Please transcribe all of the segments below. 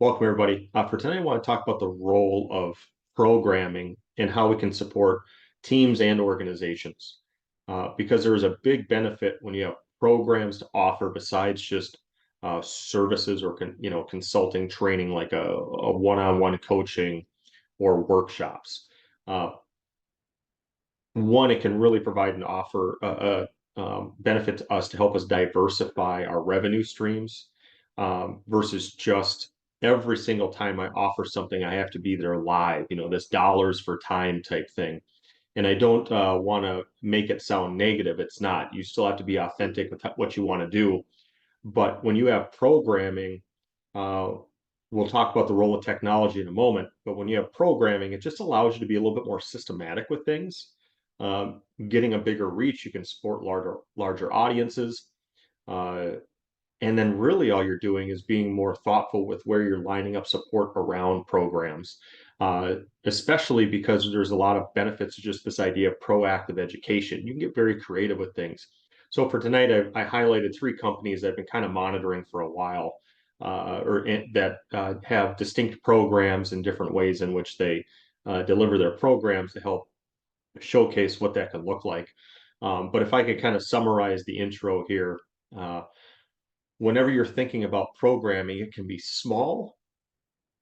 Welcome, everybody. For tonight, I want to talk about the role of programming and how we can support teams and organizations. Because there is a big benefit when you have programs to offer besides just services or consulting training like a one-on-one coaching or workshops. Uh, One, it can really provide an offer benefit to us to help us diversify our revenue streams versus just every single time I offer something, I have to be there live, this dollars for time type thing. And I don't want to make it sound negative. It's not. You still have to be authentic with what you want to do. But when you have programming, uh, we'll talk about the role of technology in a moment. But when you have programming, it just allows you to be a little bit more systematic with things. Getting a bigger reach, you can support larger audiences. Uh, and then really all you're doing is being more thoughtful with where you're lining up support around programs, especially because there's a lot of benefits to just this idea of proactive education. You can get very creative with things. So for tonight, I highlighted three companies that I've been kind of monitoring for a while, that have distinct programs and different ways in which they deliver their programs to help showcase what that can look like. But if I could kind of summarize the intro here, uh, whenever you're thinking about programming, it can be small,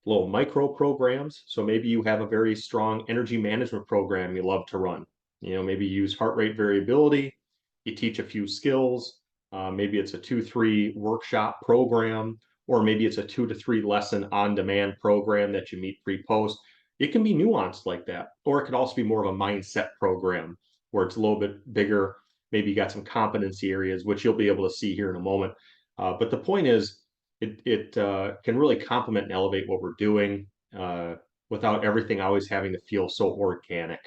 little micro programs. So maybe you have a very strong energy management program you love to run. Maybe you use heart rate variability, you teach a few skills. Maybe it's a 2-3 workshop program, or maybe it's a 2 to 3 lesson on demand program that you meet pre-post. It can be nuanced like that, or it could also be more of a mindset program where it's a little bit bigger. Maybe you got some competency areas, which you'll be able to see here in a moment. But the point is, it can really complement and elevate what we're doing uh, without everything always having to feel so organic.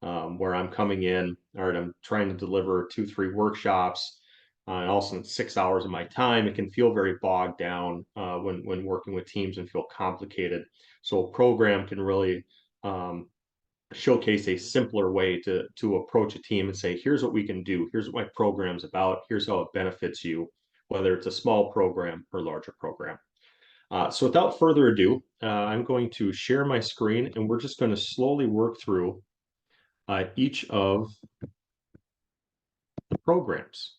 Where I'm coming in, all right, I'm trying to deliver 2-3 workshops, and also in 6 hours of my time, it can feel very bogged down when working with teams and feel complicated. So a program can really um, showcase a simpler way to approach a team and say, here's what we can do, here's what my program's about, here's how it benefits you, whether it's a small program or larger program. So without further ado, I'm going to share my screen and we're just going to slowly work through each of the programs.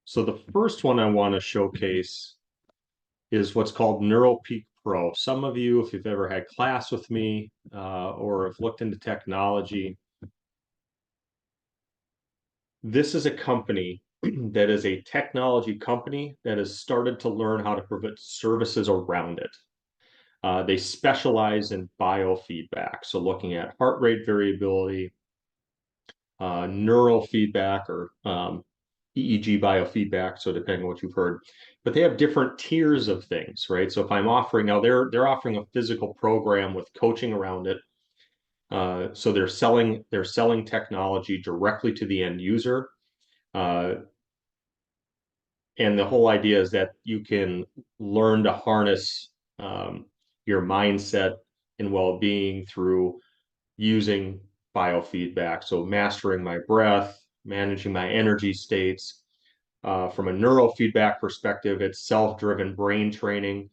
So the first one I want to showcase is what's called NeuroPeak Pro. Some of you, if you've ever had class with me or have looked into technology, this is a company that is a technology company that has started to learn how to provide services around it. They specialize in biofeedback, so looking at heart rate variability, neural feedback, or EEG biofeedback, so depending on what you've heard. But they have different tiers of things, right? So if I'm offering now, they're offering a physical program with coaching around it. So they're selling technology directly to the end user. Uh, and the whole idea is that you can learn to harness your mindset and well-being through using biofeedback. So mastering my breath, managing my energy states. From a neurofeedback perspective, it's self-driven brain training.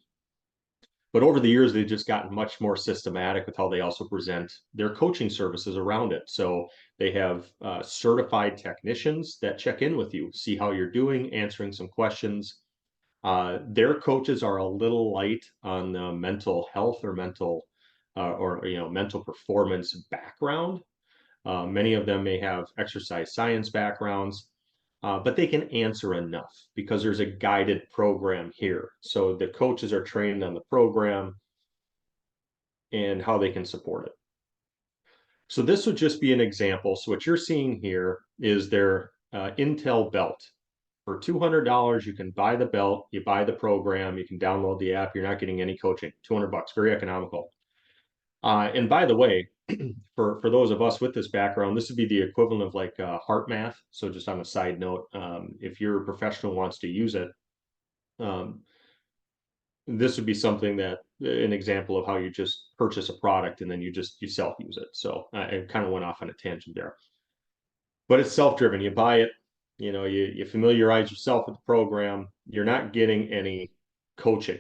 But over the years, they've just gotten much more systematic with how they also present their coaching services around it. So they have certified technicians that check in with you, see how you're doing, answering some questions. Their coaches are a little light on the mental health or mental performance background. Many of them may have exercise science backgrounds, but they can answer enough because there's a guided program here. So the coaches are trained on the program and how they can support it. So this would just be an example. So what you're seeing here is their Intel belt. For $200, you can buy the belt, you buy the program, you can download the app. You're not getting any coaching. $200, very economical. And by the way, for those of us with this background, this would be the equivalent of like HeartMath. So just on a side note, if your professional wants to use it, um, this would be something that an example of how you just purchase a product and then you self use it. So I kind of went off on a tangent there, but it's self driven. You buy it, You familiarize yourself with the program, you're not getting any coaching.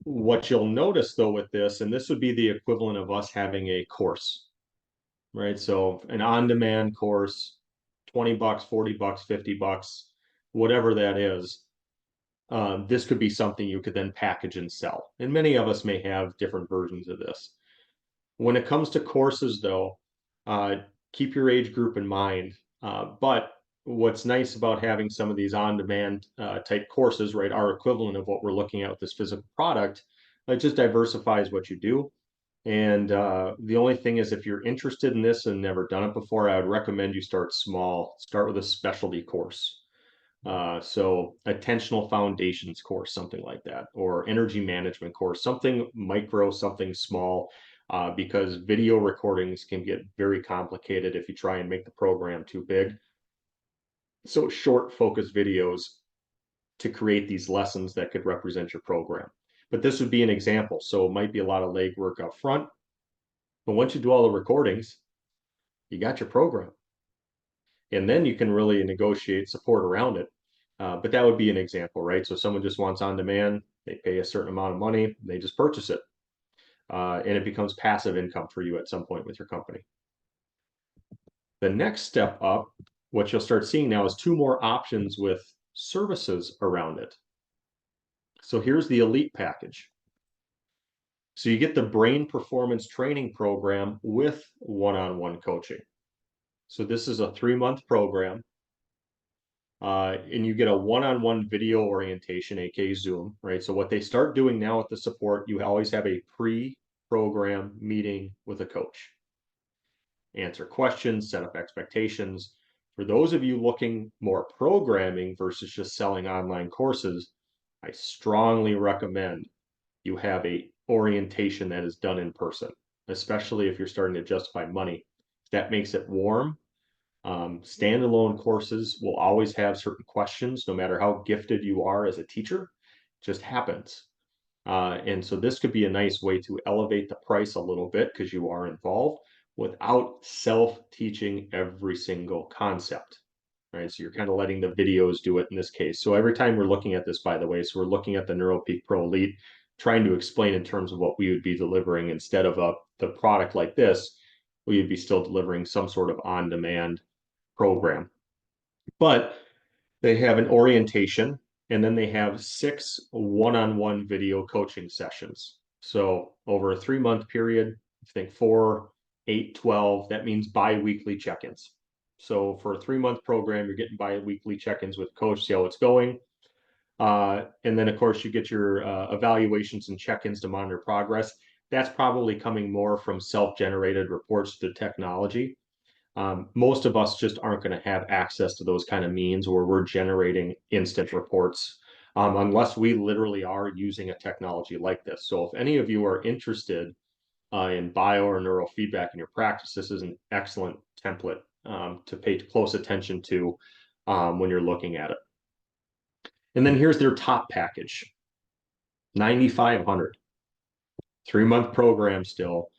What you'll notice though with this, and this would be the equivalent of us having a course, right? So an on-demand course, 20 bucks, 40 bucks, 50 bucks, whatever that is. This could be something you could then package and sell. And many of us may have different versions of this. When it comes to courses, though, keep your age group in mind. But what's nice about having some of these on-demand type courses, right, are equivalent of what we're looking at with this physical product. It just diversifies what you do. And the only thing is, if you're interested in this and never done it before, I would recommend you start small. Start with a specialty course. So attentional foundations course, something like that, or energy management course, something micro, something small, because video recordings can get very complicated if you try and make the program too big. So short, focused videos to create these lessons that could represent your program. But this would be an example. So it might be a lot of legwork up front, but once you do all the recordings, you got your program. And then you can really negotiate support around it. But that would be an example, right? So someone just wants on demand, they pay a certain amount of money, they just purchase it. And it becomes passive income for you at some point with your company. The next step up, what you'll start seeing now is two more options with services around it. So here's the elite package. So you get the brain performance training program with one-on-one coaching. So this is a 3-month program. And you get a one-on-one video orientation, aka Zoom, right? So what they start doing now with the support, you always have a pre-program meeting with a coach. Answer questions, set up expectations. For those of you looking more programming versus just selling online courses, I strongly recommend you have a orientation that is done in person, especially if you're starting to justify money. That makes it warm. Standalone courses will always have certain questions, no matter how gifted you are as a teacher. It just happens. And so this could be a nice way to elevate the price a little bit because you are involved without self-teaching every single concept, right? So you're kind of letting the videos do it in this case. So every time we're looking at this, by the way, so we're looking at the NeuroPeak Pro Elite, trying to explain in terms of what we would be delivering instead of the product like this, we would be still delivering some sort of on-demand program. But they have an orientation, and then they have 6 one-on-one video coaching sessions. So over a 3-month period, I think 4, 8, 12, that means bi-weekly check-ins. So for a 3-month program, you're getting bi-weekly check-ins with coach, see how it's going. And then, of course, you get your evaluations and check-ins to monitor progress. That's probably coming more from self-generated reports to technology. Most of us just aren't going to have access to those kind of means where we're generating instant reports unless we literally are using a technology like this. So if any of you are interested in bio or neurofeedback in your practice, this is an excellent template to pay close attention to when you're looking at it. And then here's their top package, 9,500, 3-month program still.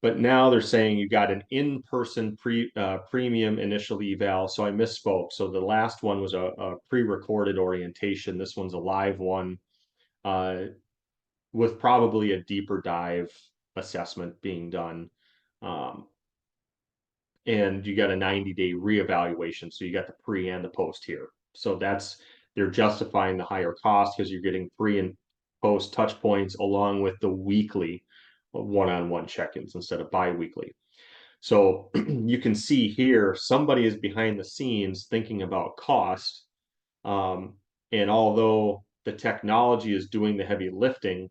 But now they're saying you got an in-person premium initial eval. So I misspoke. So the last one was a pre-recorded orientation. This one's a live one with probably a deeper dive assessment being done. And you got a 90-day reevaluation. So you got the pre and the post here. So they're justifying the higher cost because you're getting pre and post touch points along with the weekly one-on-one check-ins instead of bi-weekly. So you can see here, somebody is behind the scenes thinking about cost. And although the technology is doing the heavy lifting,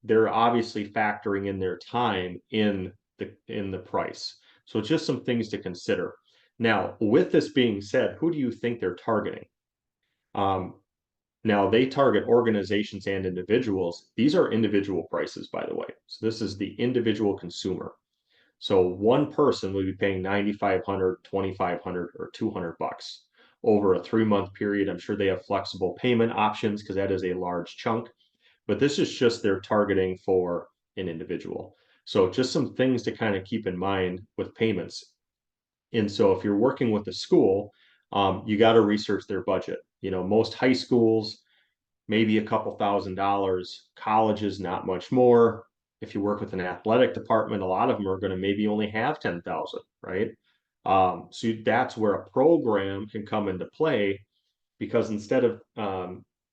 they're obviously factoring in their time in the price. So it's just some things to consider. Now, with this being said, who do you think they're targeting? Now, they target organizations and individuals. These are individual prices, by the way. So this is the individual consumer. So one person would be paying 9,500, 2,500, or 200 bucks over a 3-month period. I'm sure they have flexible payment options because that is a large chunk. But this is just their targeting for an individual. So just some things to kind of keep in mind with payments. And so if you're working with a school, you got to research their budget. Most high schools, maybe a couple $1,000. Colleges, not much more. If you work with an athletic department, a lot of them are going to maybe only have 10,000, right? So that's where a program can come into play, because instead of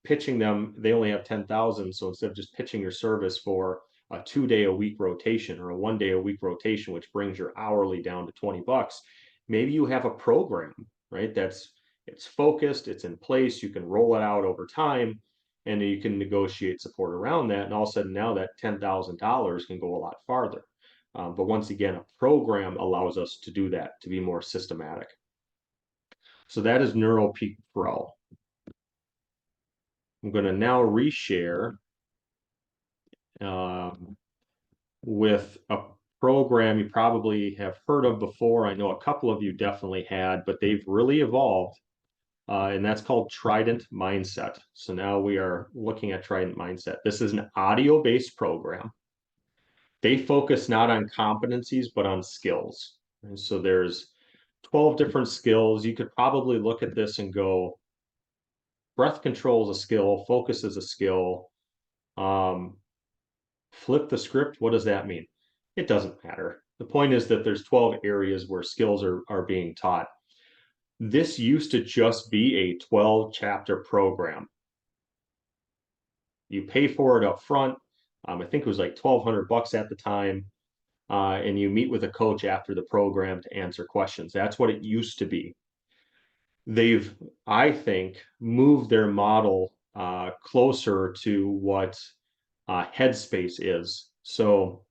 pitching them, they only have 10,000. So instead of just pitching your service for a 2 day a week rotation or a 1 day a week rotation, which brings your hourly down to $20, maybe you have a program, right? It's focused, it's in place, you can roll it out over time, and you can negotiate support around that. And all of a sudden now that $10,000 can go a lot farther. But once again, a program allows us to do that, to be more systematic. So that is NeuroPeak Pro. I'm going to now reshare with a program you probably have heard of before. I know a couple of you definitely had, but they've really evolved. And that's called Trident Mindset. So now we are looking at Trident Mindset. This is an audio-based program. They focus not on competencies, but on skills. And so there's 12 different skills. You could probably look at this and go, breath control is a skill, focus is a skill. Flip the script, what does that mean? It doesn't matter. The point is that there's 12 areas where skills are being taught. This used to just be a 12 chapter program. You pay for it up front. I think it was like $1,200 at the time. And you meet with a coach after the program to answer questions. That's what it used to be. They've, I think, moved their model closer to what Headspace is. So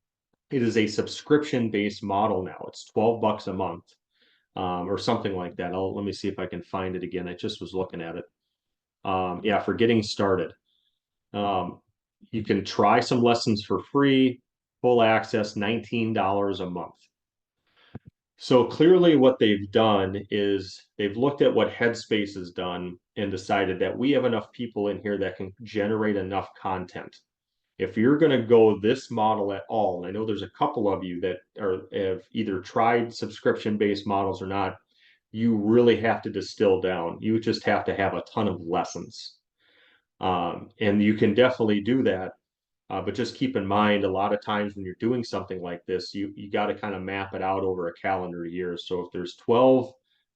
it is a subscription-based model now. It's $12 a month, or something like that. Let me see if I can find it again. I just was looking at it. Yeah, for getting started. You can try some lessons for free, full access, $19 a month. So clearly what they've done is they've looked at what Headspace has done and decided that we have enough people in here that can generate enough content. If you're going to go this model at all, and I know there's a couple of you that have either tried subscription-based models or not, you really have to distill down. You just have to have a ton of lessons. And you can definitely do that. But just keep in mind, a lot of times when you're doing something like this, you got to kind of map it out over a calendar year. So if there's 12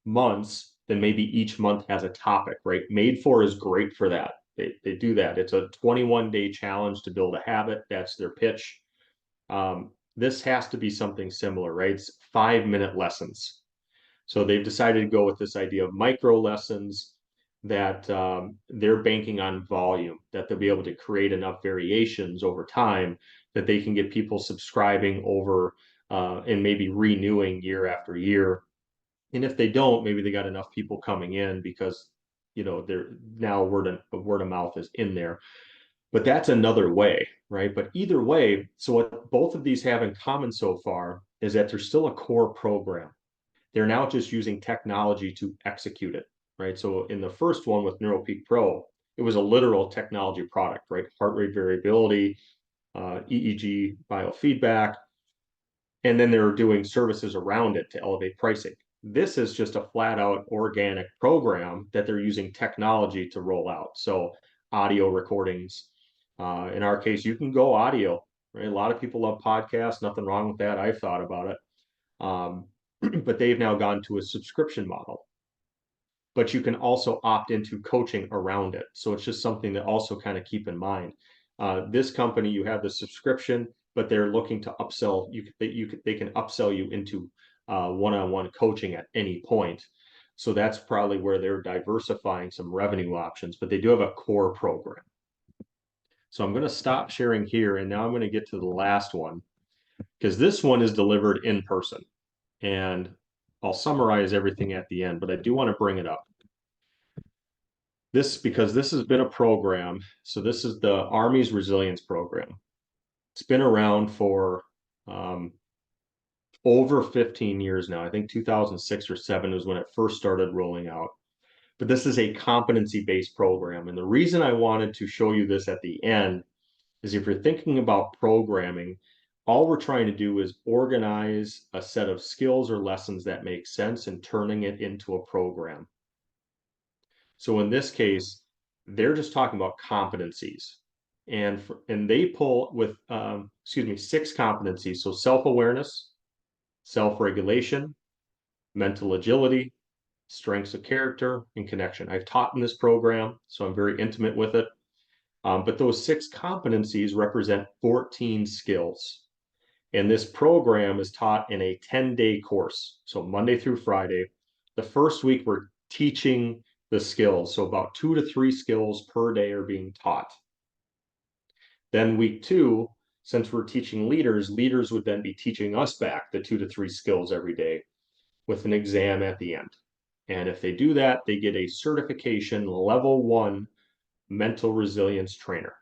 months, then maybe each month has a topic, right? Made For is great for that. They do that. It's a 21-day challenge to build a habit. That's their pitch. This has to be something similar, right? It's 5-minute lessons. So they've decided to go with this idea of micro lessons, that they're banking on volume, that they'll be able to create enough variations over time that they can get people subscribing over and maybe renewing year after year. And if they don't, maybe they got enough people coming in because they're now word of mouth is in there. But that's another way, right? But either way, so what both of these have in common so far is that there's still a core program. They're now just using technology to execute it, right? So in the first one with NeuroPeak Pro, it was a literal technology product, right? Heart rate variability, EEG biofeedback, and then they're doing services around it to elevate pricing. This is just a flat out organic program that they're using technology to roll out. So audio recordings. In our case, you can go audio, right? A lot of people love podcasts, nothing wrong with that. I've thought about it. But they've now gone to a subscription model. But you can also opt into coaching around it. So it's just something to also kind of keep in mind. This company, you have the subscription, but they're looking to upsell. They can upsell you into one-on-one coaching at any point. So that's probably where they're diversifying some revenue options, but they do have a core program. So I'm going to stop sharing here, and now I'm going to get to the last one, because this one is delivered in person. And I'll summarize everything at the end, but I do want to bring it up. Because this has been a program. So this is the Army's Resilience Program. It's been around for over 15 years now. I think 2006 or 7 was when it first started rolling out. But this is a competency-based program. And the reason I wanted to show you this at the end is if you're thinking about programming, all we're trying to do is organize a set of skills or lessons that make sense and turning it into a program. So in this case, they're just talking about competencies. And they pull with, 6 competencies. So self-awareness, self-regulation, mental agility, strengths of character, and connection. I've taught in this program, so I'm very intimate with it. But those 6 competencies represent 14 skills. And this program is taught in a 10-day course. So Monday through Friday. The first week, we're teaching the skills. So about 2 to 3 skills per day are being taught. Then week 2, since we're teaching leaders, leaders would then be teaching us back the 2 to 3 skills every day with an exam at the end. And if they do that, they get a certification level 1 mental resilience trainer.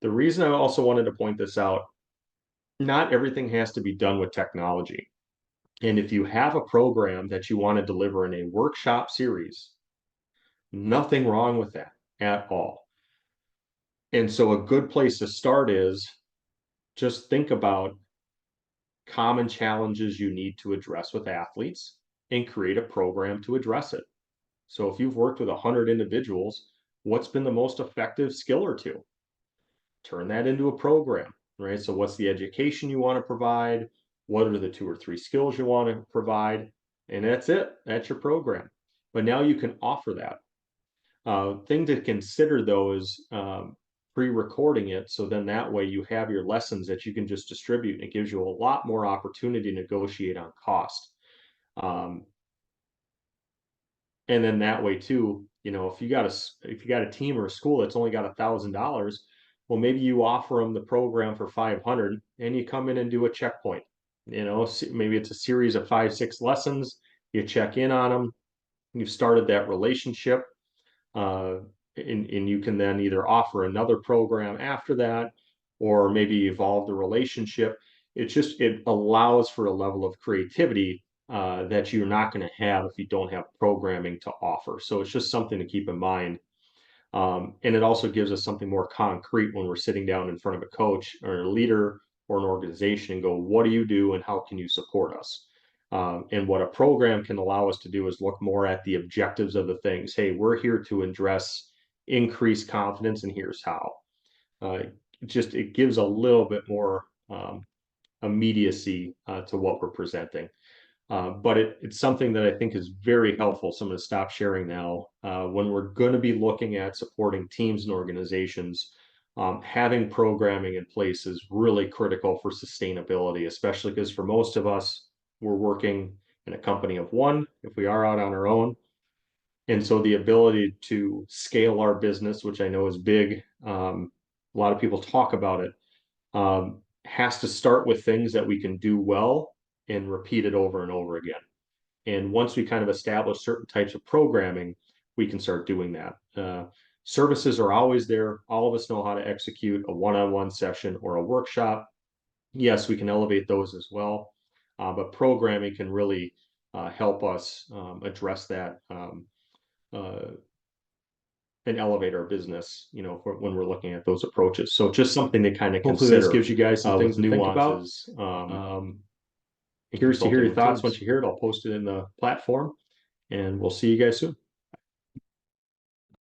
The reason I also wanted to point this out, not everything has to be done with technology. And if you have a program that you want to deliver in a workshop series, nothing wrong with that at all. And so a good place to start is just think about common challenges you need to address with athletes and create a program to address it. So if you've worked with 100 individuals, what's been the most effective skill or two? Turn that into a program, right? So what's the education you want to provide? What are the 2 or 3 skills you want to provide? And that's it. That's your program. But now you can offer that. Thing to consider though is pre-recording it. So then that way you have your lessons that you can just distribute, and it gives you a lot more opportunity to negotiate on cost. And then that way too, if you got a team or a school that's only got $1,000, well, maybe you offer them the program for 500 and you come in and do a checkpoint. Maybe it's a series of 5, 6 lessons. You check in on them. You've started that relationship. And you can then either offer another program after that, or maybe evolve the relationship. It allows for a level of creativity that you're not going to have if you don't have programming to offer. So it's just something to keep in mind. And it also gives us something more concrete when we're sitting down in front of a coach or a leader or an organization and go, what do you do and how can you support us? And what a program can allow us to do is look more at the objectives of the things. Hey, we're here to address increased confidence, and here's how. It gives a little bit more immediacy to what we're presenting. But it's something that I think is very helpful. So I'm going to stop sharing now. When we're going to be looking at supporting teams and organizations, having programming in place is really critical for sustainability, especially because for most of us, we're working in a company of one if we are out on our own. And so the ability to scale our business, which I know is big, a lot of people talk about it, has to start with things that we can do well and repeat it over and over again. And once we kind of establish certain types of programming, we can start doing that. Services are always there. All of us know how to execute a one-on-one session or a workshop. Yes, we can elevate those as well, but programming can really help us address that and elevate our business, when we're looking at those approaches. So just something to kind of Hopefully this consider gives you guys some things with to think about. nuances. Curious to hear your thoughts. Once you hear it, I'll post it in the platform, and we'll see you guys soon.